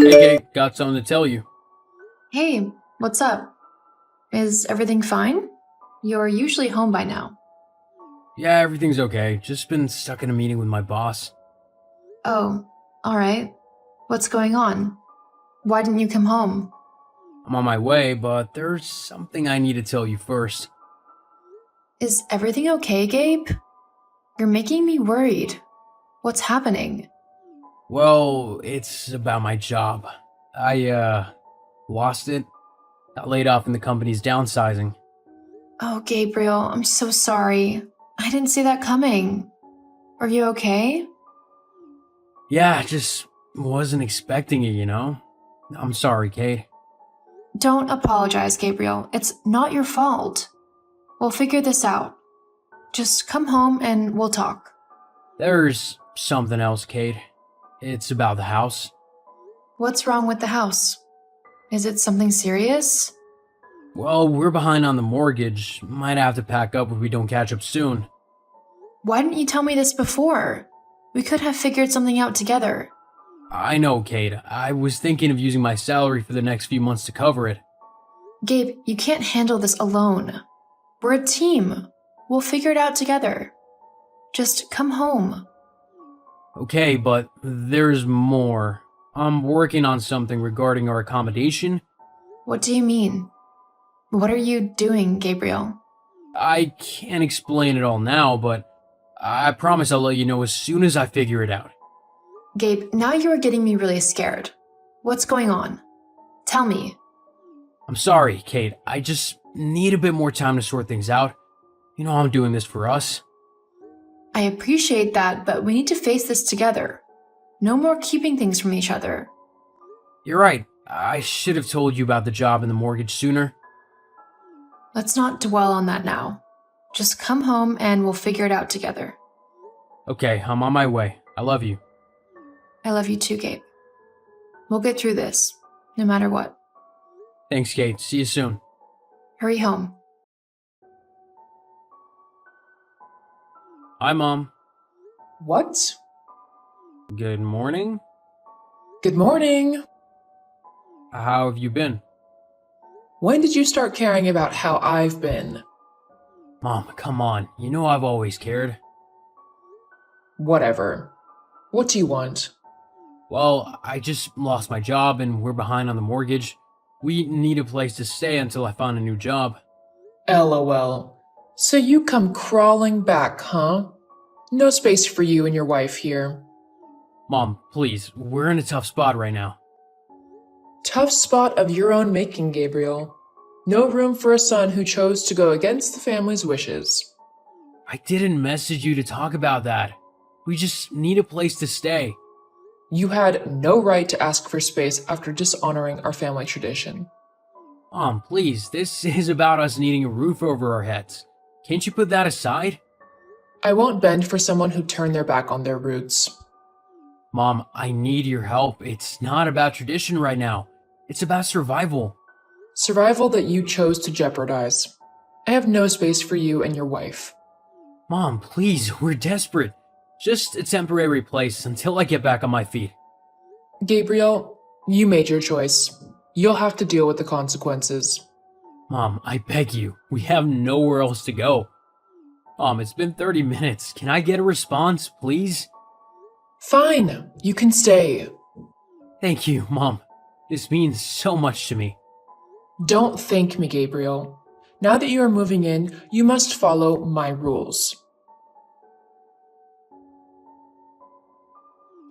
Hey, Kate, got something to tell you. Hey, what's up? Is everything fine? You're usually home by now. Yeah, everything's okay. Just been stuck in a meeting with my boss. Oh, alright. What's going on? Why didn't you come home? I'm on my way, but there's something I need to tell you first. Is everything okay, Gabe? You're making me worried. What's happening? Well, it's about my job. I lost it. Got laid off and the company's downsizing. Oh, Gabriel, I'm so sorry. I didn't see that coming. Are you okay? Yeah, just wasn't expecting it. I'm sorry, Kate. Don't apologize, Gabriel. It's not your fault. We'll figure this out. Just come home and we'll talk. There's something else, Kate. It's about the house. What's wrong with the house? Is it something serious? Well, we're behind on the mortgage. Might have to pack up if we don't catch up soon. Why didn't you tell me this before? We could have figured something out together. I know, Kate. I was thinking of using my salary for the next few months to cover it. Gabe, you can't handle this alone. We're a team. We'll figure it out together. Just come home. Okay, but there's more. I'm working on something regarding our accommodation. What do you mean? What are you doing, Gabriel? I can't explain it all now, but I promise I'll let you know as soon as I figure it out. Gabe, now you are getting me really scared. What's going on? Tell me. I'm sorry, Kate. I just need a bit more time to sort things out. You know I'm doing this for us. I appreciate that, but we need to face this together. No more keeping things from each other. You're right. I should have told you about the job and the mortgage sooner. Let's not dwell on that now. Just come home and we'll figure it out together. Okay, I'm on my way. I love you. I love you too, Gabe. We'll get through this, no matter what. Thanks, Kate. See you soon. Hurry home. Hi, Mom. What? Good morning. Good morning. How have you been? When did you start caring about how I've been? Mom, come on. You know I've always cared. Whatever. What do you want? Well, I just lost my job and we're behind on the mortgage. We need a place to stay until I find a new job. LOL. So you come crawling back, huh? No space for you and your wife here. Mom, please, we're in a tough spot right now. Tough spot of your own making, Gabriel. No room for a son who chose to go against the family's wishes. I didn't message you to talk about that. We just need a place to stay. You had no right to ask for space after dishonoring our family tradition. Mom, please, this is about us needing a roof over our heads. Can't you put that aside? I won't bend for someone who turned their back on their roots. Mom, I need your help. It's not about tradition right now. It's about survival. Survival that you chose to jeopardize. I have no space for you and your wife. Mom, please, we're desperate. Just a temporary place until I get back on my feet. Gabriel, you made your choice. You'll have to deal with the consequences. Mom, I beg you, we have nowhere else to go. Mom, it's been 30 minutes. Can I get a response, please? Fine, you can stay. Thank you, Mom. This means so much to me. Don't thank me, Gabriel. Now that you are moving in, you must follow my rules.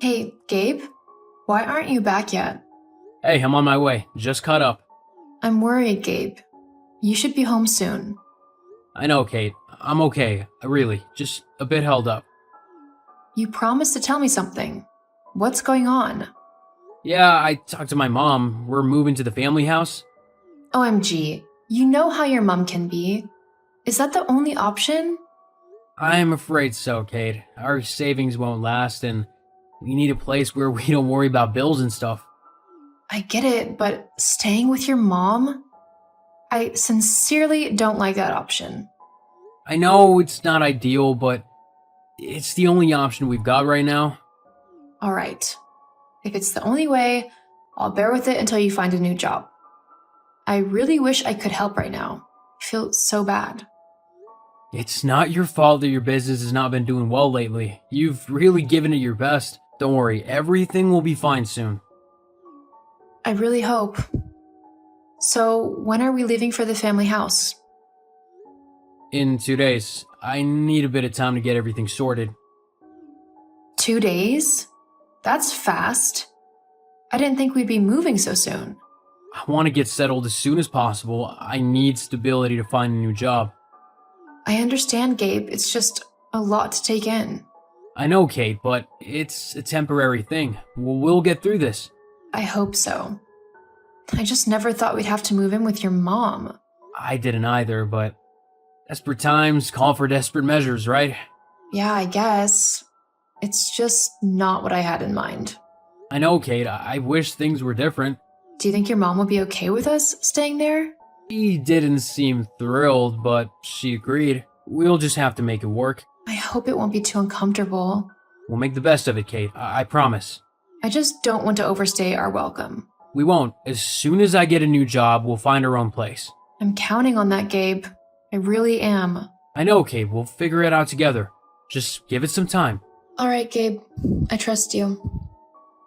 Hey, Gabe? Why aren't you back yet? Hey, I'm on my way. Just caught up. I'm worried, Gabe. You should be home soon. I know, Kate. I'm okay. Really. Just a bit held up. You promised to tell me something. What's going on? Yeah, I talked to my mom. We're moving to the family house. OMG, you know how your mom can be. Is that the only option? I'm afraid so, Kate. Our savings won't last, and we need a place where we don't worry about bills and stuff. I get it, but staying with your mom? I sincerely don't like that option. I know it's not ideal, but it's the only option we've got right now. Alright. If it's the only way, I'll bear with it until you find a new job. I really wish I could help right now. I feel so bad. It's not your fault that your business has not been doing well lately. You've really given it your best. Don't worry, everything will be fine soon. I really hope. So, when are we leaving for the family house? In 2 days. I need a bit of time to get everything sorted. 2 days? That's fast. I didn't think we'd be moving so soon. I want to get settled as soon as possible. I need stability to find a new job. I understand, Gabe. It's just a lot to take in. I know, Kate, but it's a temporary thing. We'll get through this. I hope so. I just never thought we'd have to move in with your mom. I didn't either, but desperate times call for desperate measures, right? Yeah, I guess. It's just not what I had in mind. I know, Kate. I wish things were different. Do you think your mom will be okay with us staying there? She didn't seem thrilled, but she agreed. We'll just have to make it work. I hope it won't be too uncomfortable. We'll make the best of it, Kate. I promise. I just don't want to overstay our welcome. We won't. As soon as I get a new job, we'll find our own place. I'm counting on that, Gabe. I really am. I know, Kate. We'll figure it out together. Just give it some time. All right, Gabe. I trust you.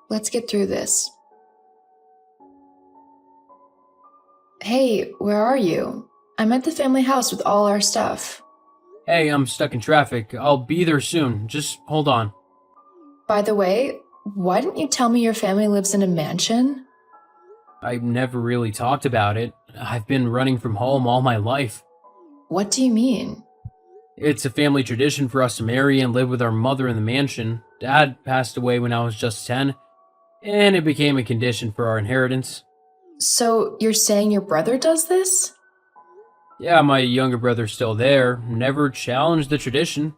Let's get through this. Hey, where are you? I'm at the family house with all our stuff. Hey, I'm stuck in traffic. I'll be there soon. Just hold on. By the way, why didn't you tell me your family lives in a mansion? I've never really talked about it. I've been running from home all my life. What do you mean? It's a family tradition for us to marry and live with our mother in the mansion. Dad passed away when I was just 10, and it became a condition for our inheritance. So you're saying your brother does this? Yeah, my younger brother's still there. Never challenged the tradition.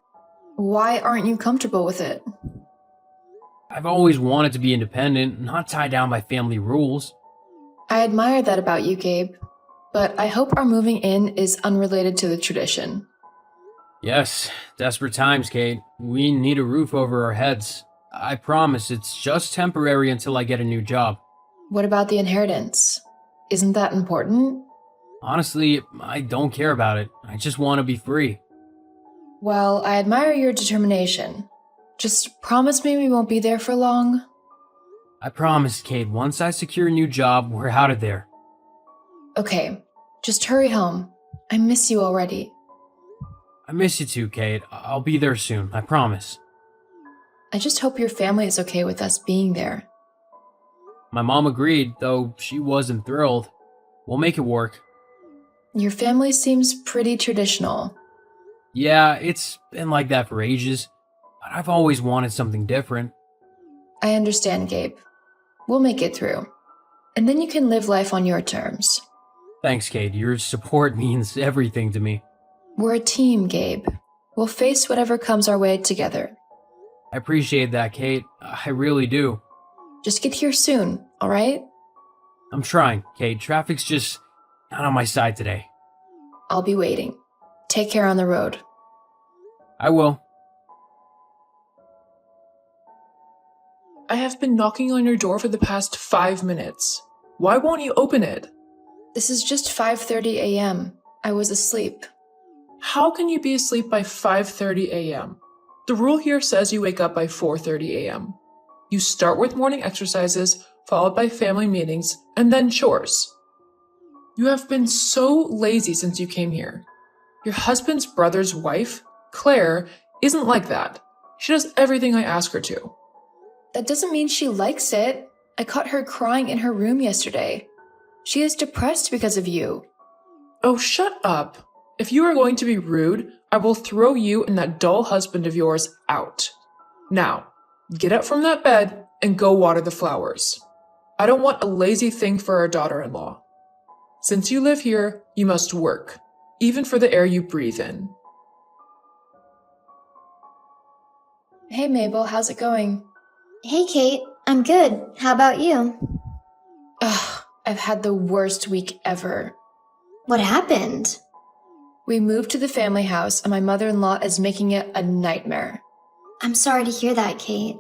Why aren't you comfortable with it? I've always wanted to be independent, not tied down by family rules. I admire that about you, Gabe. But I hope our moving in is unrelated to the tradition. Yes, desperate times, Kate. We need a roof over our heads. I promise it's just temporary until I get a new job. What about the inheritance? Isn't that important? Honestly, I don't care about it. I just want to be free. Well, I admire your determination. Just promise me we won't be there for long. I promise, Kate, once I secure a new job, we're out of there. Okay, just hurry home. I miss you already. I miss you too, Kate. I'll be there soon, I promise. I just hope your family is okay with us being there. My mom agreed, though she wasn't thrilled. We'll make it work. Your family seems pretty traditional. Yeah, it's been like that for ages, but I've always wanted something different. I understand, Gabe. We'll make it through. And then you can live life on your terms. Thanks, Kate. Your support means everything to me. We're a team, Gabe. We'll face whatever comes our way together. I appreciate that, Kate. I really do. Just get here soon, alright? I'm trying, Kate. Traffic's just not on my side today. I'll be waiting. Take care on the road. I will. I have been knocking on your door for the past 5 minutes. Why won't you open it? This is just 5:30 a.m. I was asleep. How can you be asleep by 5:30 a.m.? The rule here says you wake up by 4:30 a.m. You start with morning exercises, followed by family meetings, and then chores. You have been so lazy since you came here. Your husband's brother's wife, Claire, isn't like that. She does everything I ask her to. That doesn't mean she likes it. I caught her crying in her room yesterday. She is depressed because of you. Oh, shut up. If you are going to be rude, I will throw you and that dull husband of yours out. Now, get up from that bed and go water the flowers. I don't want a lazy thing for our daughter-in-law. Since you live here, you must work, even for the air you breathe in. Hey Mabel, how's it going? Hey Kate, I'm good. How about you? Ugh, I've had the worst week ever. What happened? We moved to the family house and my mother-in-law is making it a nightmare. I'm sorry to hear that, Kate.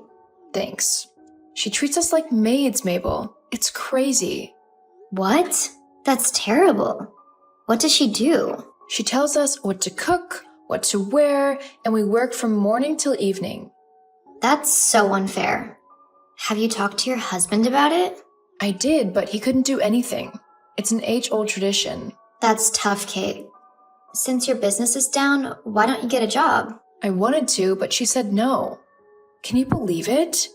Thanks. She treats us like maids, Mabel. It's crazy. What? That's terrible. What does she do? She tells us what to cook, what to wear, and we work from morning till evening. That's so unfair. Have you talked to your husband about it? I did, but he couldn't do anything. It's an age-old tradition. That's tough, Kate. Since your business is down, why don't you get a job? I wanted to, but she said no. Can you believe it?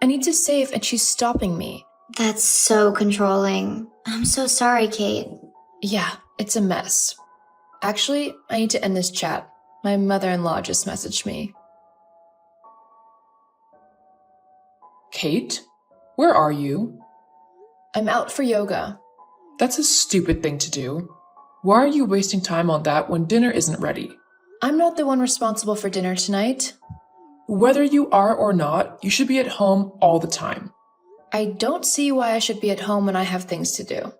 I need to save, and she's stopping me. That's so controlling. I'm so sorry, Kate. Yeah, it's a mess. Actually, I need to end this chat. My mother-in-law just messaged me. Kate? Where are you? I'm out for yoga. That's a stupid thing to do. Why are you wasting time on that when dinner isn't ready? I'm not the one responsible for dinner tonight. Whether you are or not, you should be at home all the time. I don't see why I should be at home when I have things to do.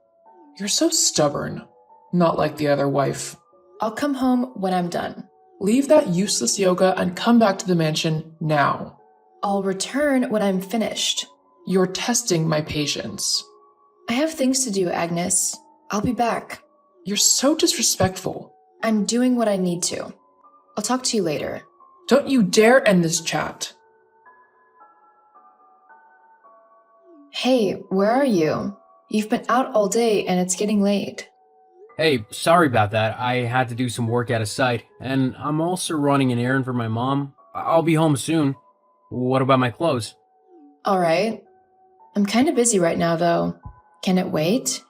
You're so stubborn. Not like the other wife. I'll come home when I'm done. Leave that useless yoga and come back to the mansion now. I'll return when I'm finished. You're testing my patience. I have things to do, Agnes. I'll be back. You're so disrespectful. I'm doing what I need to. I'll talk to you later. Don't you dare end this chat. Hey, where are you? You've been out all day and it's getting late. Hey, sorry about that. I had to do some work out of sight, and I'm also running an errand for my mom. I'll be home soon. What about my clothes? Alright. I'm kinda busy right now though. Can it wait?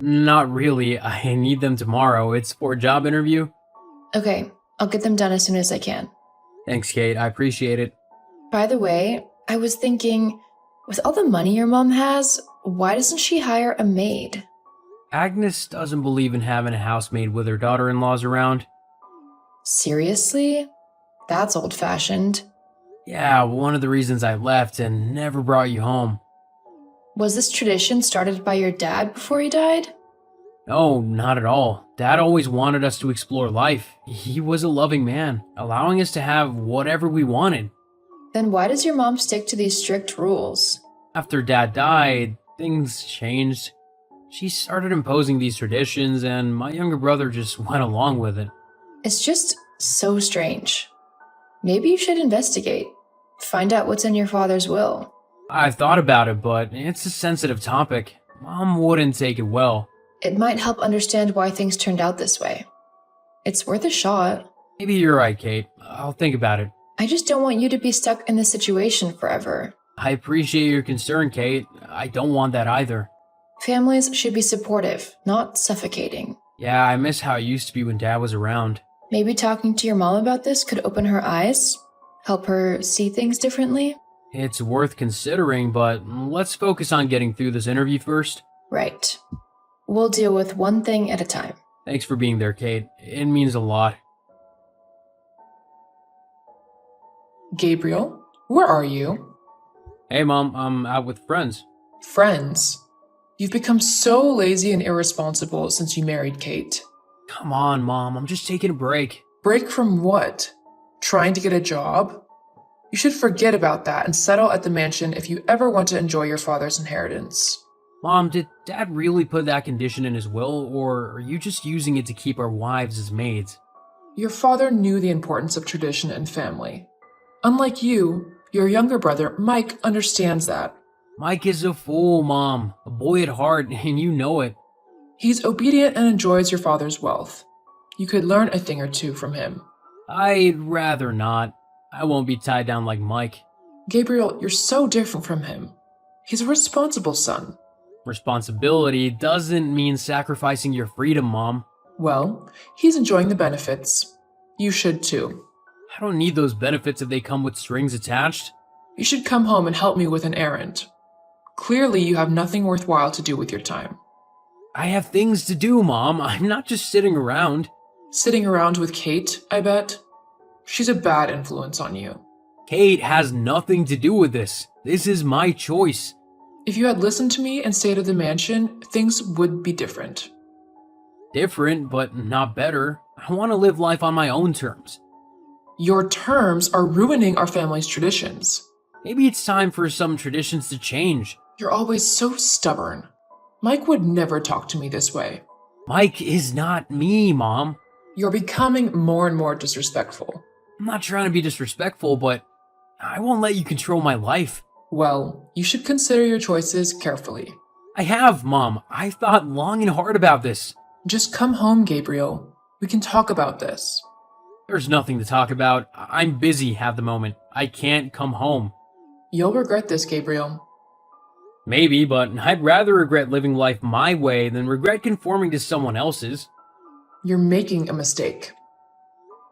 Not really. I need them tomorrow. It's for a job interview. Okay, I'll get them done as soon as I can. Thanks, Kate. I appreciate it. By the way, I was thinking, with all the money your mom has, why doesn't she hire a maid? Agnes doesn't believe in having a housemaid with her daughter-in-laws around. Seriously? That's old-fashioned. Yeah, one of the reasons I left and never brought you home. Was this tradition started by your dad before he died? No, not at all. Dad always wanted us to explore life. He was a loving man, allowing us to have whatever we wanted. Then why does your mom stick to these strict rules? After Dad died, things changed. She started imposing these traditions, and my younger brother just went along with it. It's just so strange. Maybe you should investigate. Find out what's in your father's will. I've thought about it, but it's a sensitive topic. Mom wouldn't take it well. It might help understand why things turned out this way. It's worth a shot. Maybe you're right, Kate. I'll think about it. I just don't want you to be stuck in this situation forever. I appreciate your concern, Kate. I don't want that either. Families should be supportive, not suffocating. Yeah, I miss how it used to be when Dad was around. Maybe talking to your mom about this could open her eyes, help her see things differently. It's worth considering, but let's focus on getting through this interview first. Right. We'll deal with one thing at a time. Thanks for being there, Kate. It means a lot. Gabriel, where are you? Hey, Mom, I'm out with friends. Friends. You've become so lazy and irresponsible since you married Kate. Come on, Mom, I'm just taking a break. Break from what? Trying to get a job? You should forget about that and settle at the mansion if you ever want to enjoy your father's inheritance. Mom, did Dad really put that condition in his will, or are you just using it to keep our wives as maids? Your father knew the importance of tradition and family. Unlike you, your younger brother, Mike, understands that. Mike is a fool, Mom. A boy at heart, and you know it. He's obedient and enjoys your father's wealth. You could learn a thing or two from him. I'd rather not. I won't be tied down like Mike. Gabriel, you're so different from him. He's a responsible son. Responsibility doesn't mean sacrificing your freedom, Mom. Well, he's enjoying the benefits. You should too. I don't need those benefits if they come with strings attached. You should come home and help me with an errand. Clearly, you have nothing worthwhile to do with your time. I have things to do, Mom. I'm not just sitting around. Sitting around with Kate, I bet? She's a bad influence on you. Kate has nothing to do with this. This is my choice. If you had listened to me and stayed at the mansion, things would be different. Different, but not better. I want to live life on my own terms. Your terms are ruining our family's traditions. Maybe it's time for some traditions to change. You're always so stubborn. Mike would never talk to me this way. Mike is not me, Mom. You're becoming more and more disrespectful. I'm not trying to be disrespectful, but I won't let you control my life. Well, you should consider your choices carefully. I have, Mom. I've thought long and hard about this. Just come home, Gabriel. We can talk about this. There's nothing to talk about. I'm busy at the moment. I can't come home. You'll regret this, Gabriel. Maybe, but I'd rather regret living life my way than regret conforming to someone else's. You're making a mistake.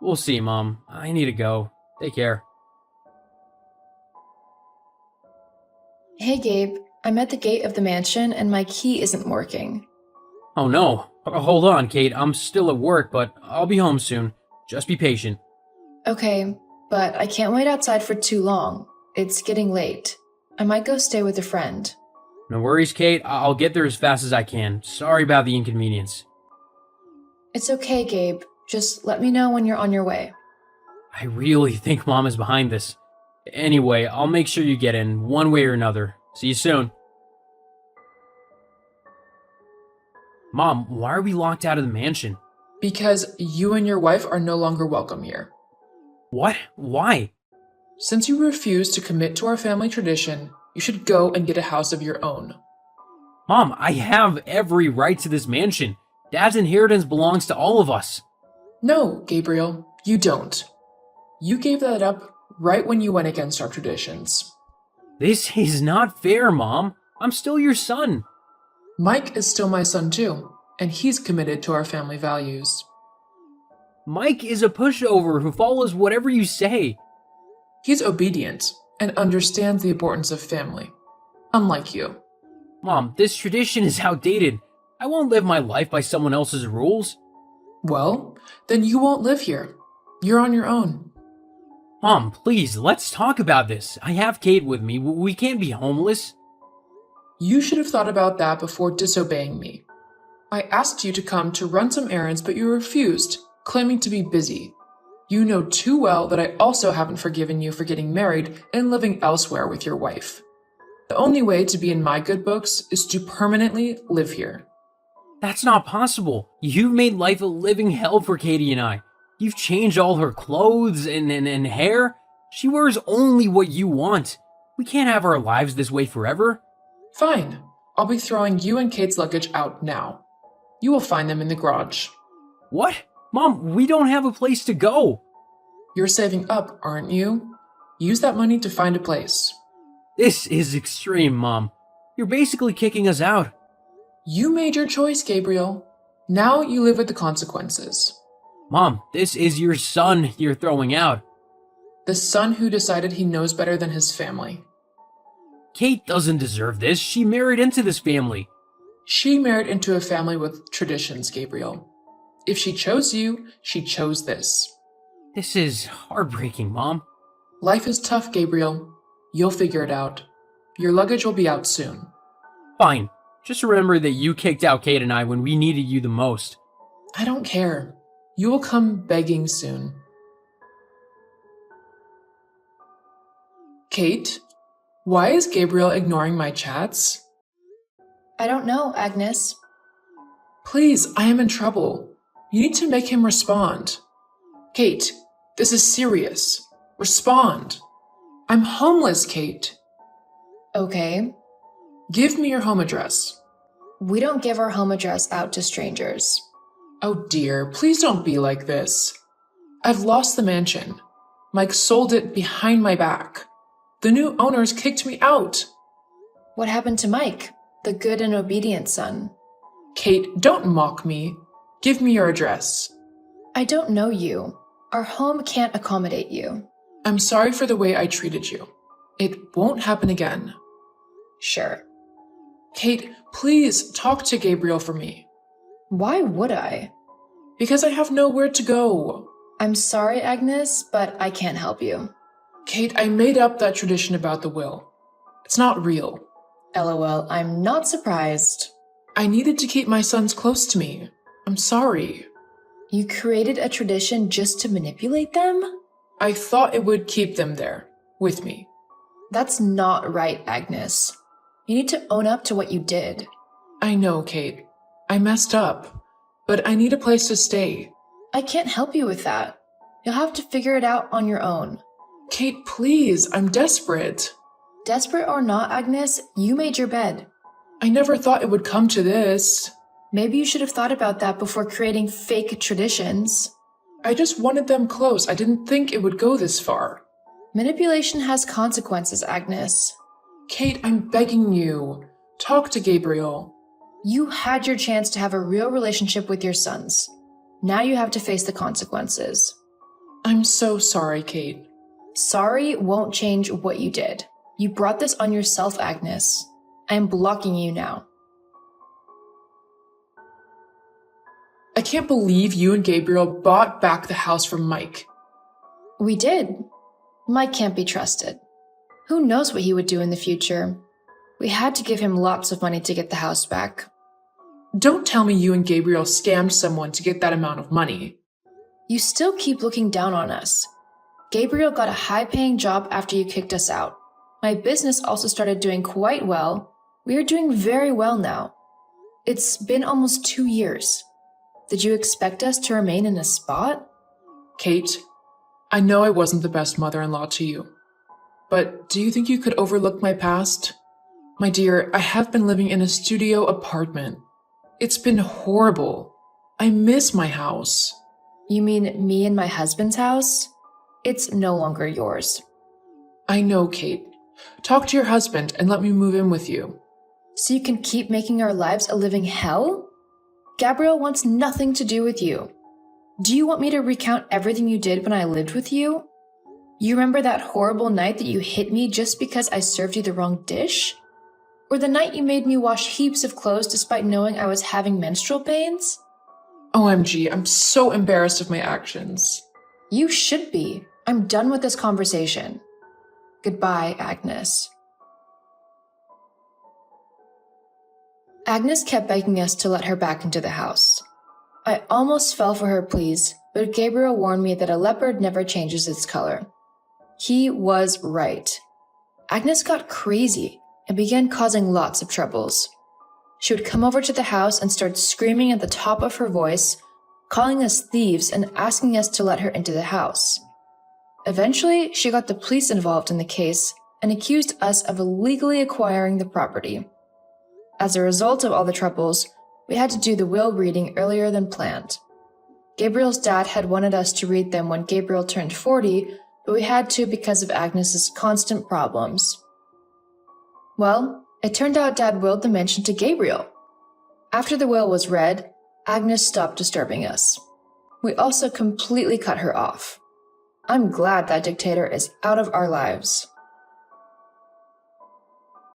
We'll see, Mom. I need to go. Take care. Hey, Gabe. I'm at the gate of the mansion and my key isn't working. Oh no. Hold on, Kate. I'm still at work, but I'll be home soon. Just be patient. Okay, but I can't wait outside for too long. It's getting late. I might go stay with a friend. No worries, Kate. I'll get there as fast as I can. Sorry about the inconvenience. It's okay, Gabe. Just let me know when you're on your way. I really think Mom is behind this. Anyway, I'll make sure you get in, one way or another. See you soon. Mom, why are we locked out of the mansion? Because you and your wife are no longer welcome here. What? Why? Since you refuse to commit to our family tradition, you should go and get a house of your own. Mom, I have every right to this mansion. Dad's inheritance belongs to all of us. No, Gabriel, you don't. You gave that up right when you went against our traditions. This is not fair, Mom. I'm still your son. Mike is still my son too, and he's committed to our family values. Mike is a pushover who follows whatever you say. He's obedient and understands the importance of family, unlike you. Mom, this tradition is outdated. I won't live my life by someone else's rules. Well, then you won't live here. You're on your own. Mom, please, let's talk about this. I have Kate with me. We can't be homeless. You should have thought about that before disobeying me. I asked you to come to run some errands, but you refused, claiming to be busy. You know too well that I also haven't forgiven you for getting married and living elsewhere with your wife. The only way to be in my good books is to permanently live here. That's not possible. You've made life a living hell for Katie and I. You've changed all her clothes and hair. She wears only what you want. We can't have our lives this way forever. Fine. I'll be throwing you and Kate's luggage out now. You will find them in the garage. What? Mom, we don't have a place to go. You're saving up, aren't you? Use that money to find a place. This is extreme, Mom. You're basically kicking us out. You made your choice, Gabriel. Now you live with the consequences. Mom, this is your son you're throwing out. The son who decided he knows better than his family. Kate doesn't deserve this. She married into this family. She married into a family with traditions, Gabriel. If she chose you, she chose this. This is heartbreaking, Mom. Life is tough, Gabriel. You'll figure it out. Your luggage will be out soon. Fine. Just remember that you kicked out Kate and I when we needed you the most. I don't care. You will come begging soon. Kate, why is Gabriel ignoring my chats? I don't know, Agnes. Please, I am in trouble. You need to make him respond. Kate, this is serious. Respond. I'm homeless, Kate. Okay. Give me your home address. We don't give our home address out to strangers. Oh dear, please don't be like this. I've lost the mansion. Mike sold it behind my back. The new owners kicked me out. What happened to Mike, the good and obedient son? Kate, don't mock me. Give me your address. I don't know you. Our home can't accommodate you. I'm sorry for the way I treated you. It won't happen again. Sure. Kate, please talk to Gabriel for me. Why would I? Because I have nowhere to go. I'm sorry, Agnes, but I can't help you. Kate, I made up that tradition about the will. It's not real. LOL, I'm not surprised. I needed to keep my sons close to me. I'm sorry. You created a tradition just to manipulate them? I thought it would keep them there, with me. That's not right, Agnes. You need to own up to what you did. I know, Kate. I messed up, but I need a place to stay. I can't help you with that. You'll have to figure it out on your own. Kate, please, I'm desperate. Desperate or not, Agnes, you made your bed. I never thought it would come to this. Maybe you should have thought about that before creating fake traditions. I just wanted them close. I didn't think it would go this far. Manipulation has consequences, Agnes. Kate, I'm begging you. Talk to Gabriel. You had your chance to have a real relationship with your sons. Now you have to face the consequences. I'm so sorry, Kate. Sorry won't change what you did. You brought this on yourself, Agnes. I am blocking you now. I can't believe you and Gabriel bought back the house from Mike. We did. Mike can't be trusted. Who knows what he would do in the future? We had to give him lots of money to get the house back. Don't tell me you and Gabriel scammed someone to get that amount of money. You still keep looking down on us. Gabriel got a high-paying job after you kicked us out. My business also started doing quite well. We are doing very well now. It's been almost 2 years. Did you expect us to remain in a spot? Kate, I know I wasn't the best mother-in-law to you. But do you think you could overlook my past? My dear, I have been living in a studio apartment. It's been horrible. I miss my house. You mean me and my husband's house? It's no longer yours. I know, Kate. Talk to your husband and let me move in with you. So you can keep making our lives a living hell? Gabriel wants nothing to do with you. Do you want me to recount everything you did when I lived with you? You remember that horrible night that you hit me just because I served you the wrong dish? Or the night you made me wash heaps of clothes despite knowing I was having menstrual pains? OMG, I'm so embarrassed of my actions. You should be. I'm done with this conversation. Goodbye, Agnes. Agnes kept begging us to let her back into the house. I almost fell for her pleas, but Gabriel warned me that a leopard never changes its color. He was right. Agnes got crazy and began causing lots of troubles. She would come over to the house and start screaming at the top of her voice, calling us thieves and asking us to let her into the house. Eventually, she got the police involved in the case and accused us of illegally acquiring the property. As a result of all the troubles, we had to do the will reading earlier than planned. Gabriel's dad had wanted us to read them when Gabriel turned 40, but we had to because of Agnes's constant problems. Well, it turned out Dad willed the mansion to Gabriel. After the will was read, Agnes stopped disturbing us. We also completely cut her off. I'm glad that dictator is out of our lives.